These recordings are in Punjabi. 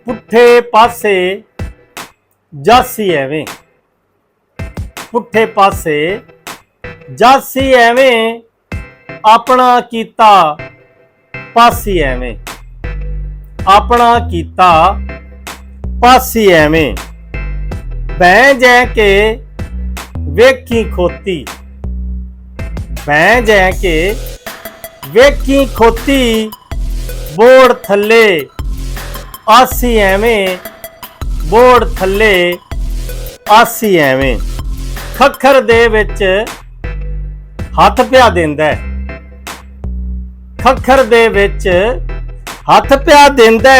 ਪੁੱਠੇ ਪਾਸੇ ਜਾਸੀ ਐਵੇਂ, ਪੁੱਠੇ ਪਾਸੇ ਜਾਸੀ ਐਵੇਂ, ਆਪਣਾ ਕੀਤਾ ਪਾਸੀ ਐਵੇਂ, ਆਪਣਾ ਕੀਤਾ ਪਾਸੀ ਐਵੇਂ। ਬਹਿ ਜੈ ਕੇ ਵੇਖੀ ਖੋਤੀ, ਬਹਿ ਜੈ ਕੇ ਵੇਖੀ ਖੋਤੀ, ਬੋੜ ਥੱਲੇ ਆਸੀ ਐਵੇਂ, ਬੋੜ ਥੱਲੇ ਆਸੀ ਐਵੇਂ। ਖੱਖਰ ਦੇ ਵਿੱਚ ਹੱਥ ਪਿਆ ਦਿੰਦਾ, ਖੱਖਰ ਦੇ ਵਿੱਚ ਹੱਥ ਪਿਆ ਦਿੰਦਾ,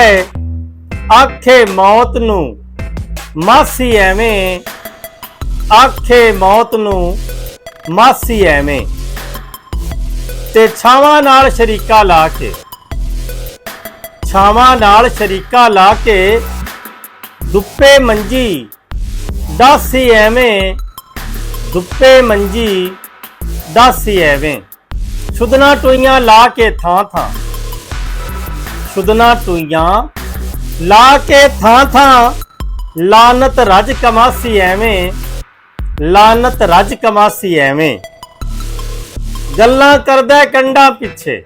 ਆਖੇ ਮੌਤ ਨੂੰ ਮਾਸੀ ਐਵੇਂ, ਆਖੇ ਮੌਤ ਨੂੰ ਮਾਸੀ ਐਵੇਂ। ਤੇ ਛਾਵਾਂ ਨਾਲ ਸ਼ਰੀਕਾ ਲਾ ਕੇ, ਛਾਵਾਂ ਨਾਲ ਸ਼ਰੀਕਾ ਲਾ ਕੇ, ਦੁੱਪੇ ਮੰਜੀ ਦਾਸੀ ਐਵੇਂ, ਦੁੱਪੇ ਮੰਜੀ ਦਾਸੀ ਐਵੇਂ। ਸੁਦਨਾ ਟੋਈਆਂ ਲਾ ਕੇ ਥਾਂ ਥਾਂ, ਸੁਦਨਾ ਟੋਈਆਂ ਲਾ ਕੇ ਥਾਂ ਥਾਂ, ਲਾਨਤ ਰਜ ਕਮਾਸੀ ਐਵੇਂ, ਲਾਨਤ ਰਜ ਕਮਾਸੀ ਐਵੇਂ। ਗੱਲਾਂ ਕਰਦਾ ਕੰਡਾ ਪਿੱਛੇ,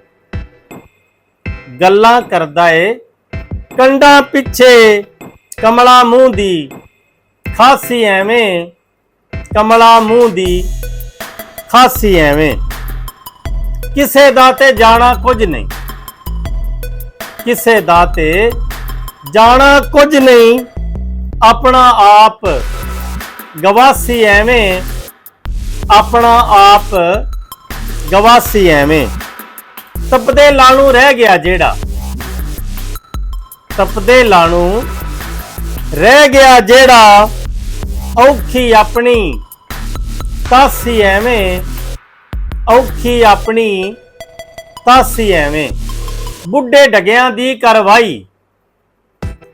ਗੱਲਾਂ ਕਰਦਾ ਏ ਕੰਡਾ ਪਿੱਛੇ, ਕਮਲਾ ਮੂੰਹ ਦੀ ਖਾਸੀ ਐਵੇਂ, ਕਮਲਾ ਮੂੰਹ ਦੀ ਖਾਸੀ ਐਵੇਂ। ਕਿਸੇ ਦਾ ਤੇ ਜਾਣਾ ਕੁਝ ਨਹੀਂ, ਕਿਸੇ ਦਾ ਤੇ ਜਾਣਾ ਕੁਝ ਨਹੀਂ, ਆਪਣਾ ਆਪ ਗਵਾਸੀ ਐਵੇਂ, ਆਪਣਾ ਆਪ ਗਵਾਸੀ ਐਵੇਂ। ਤਪਦੇ ਲਾਣੂ ਰਹਿ ਗਿਆ ਜਿਹੜਾ, ਤਪਦੇ ਲਾਣੂ ਰਹਿ ਗਿਆ ਜਿਹੜਾ, ਔਖੀ ਆਪਣੀ ਤਾਸੀ ਐਵੇਂ, ਔਖੀ ਆਪਣੀ ਤਾਸੀ ਐਵੇਂ। ਬੁੱਢੇ ਡਗਿਆਂ ਦੀ ਕਰਵਾਈ,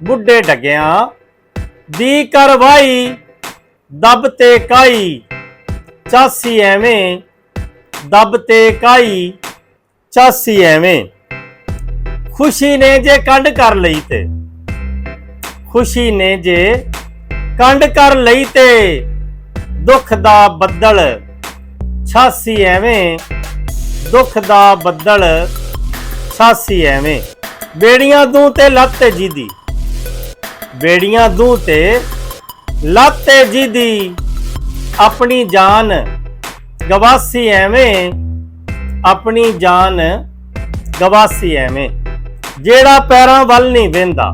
ਬੁੱਢੇ ਡਗਿਆਂ ਦੀ ਕਰਵਾਈ, ਦਬ ਤੇ ਕਾਈ ਚਾਸੀ ਐਵੇਂ, ਦਬ ਤੇ ਕਾਈ ਚਾਸੀ ਐਵੇਂ। ਖੁਸ਼ੀ ਨੇ ਜੇ ਕੰਡ ਕਰ ਲਈ ਤੇ, ਖੁਸ਼ੀ ਨੇ ਜੇ ਕੰਡ ਕਰ ਲਈ ਤੇ, ਦੁੱਖ ਦਾ ਬੱਦਲ ਛਾਸੀ ਐਵੇਂ, ਦੁੱਖ ਦਾ ਬੱਦਲ ਛਾਸੀ ਐਵੇਂ। ਬੇੜੀਆਂ ਦੂੰ ਤੇ ਲੱਤ ਜੀਦੀ, ਬੇੜੀਆਂ ਦੂੰ ਤੇ ਲੱਤ ਜੀਦੀ, ਆਪਣੀ ਜਾਨ ਗਵਾਸੀ ਐਵੇਂ, ਆਪਣੀ ਜਾਨ ਗਵਾਸੀ ਐਵੇਂ। ਜਿਹੜਾ ਪੈਰਾਂ ਵੱਲ ਨਹੀਂ ਵੇਂਦਾ,